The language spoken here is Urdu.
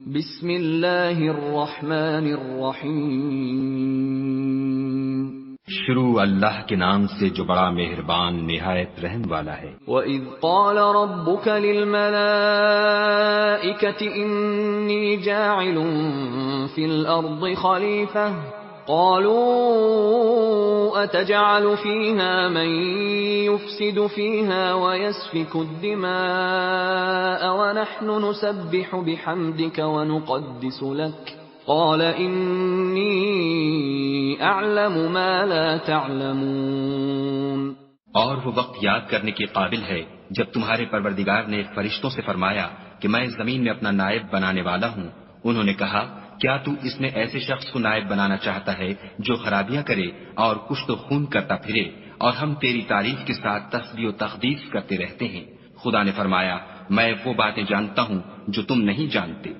بسم اللہ الرحمن الرحیم شروع اللہ کے نام سے جو بڑا مہربان نہایت رحم والا ہے۔ وَإِذْ قَالَ رَبُّكَ لِلْمَلَائِكَةِ إِنِّي جَاعِلٌ فِي الْأَرْضِ خَلِيفَةً قَالُوا أَتَجْعَلُ فِيهَا مَن يُفْسِدُ فِيهَا وَيَسْفِكُ الدِّمَاءَ وَنَحْنُ نُسَبِّحُ بِحَمْدِكَ وَنُقَدِّسُ لَكَ قال انی اعلم ما لا تعلمون۔ اور وہ وقت یاد کرنے کے قابل ہے جب تمہارے پروردگار نے فرشتوں سے فرمایا کہ میں زمین میں اپنا نائب بنانے والا ہوں۔ انہوں نے کہا کیا تو اس میں ایسے شخص کو نائب بنانا چاہتا ہے جو خرابیاں کرے اور کشت و خون کرتا پھرے، اور ہم تیری تعریف کے ساتھ تسبیح و تقدیس کرتے رہتے ہیں۔ خدا نے فرمایا میں وہ باتیں جانتا ہوں جو تم نہیں جانتے۔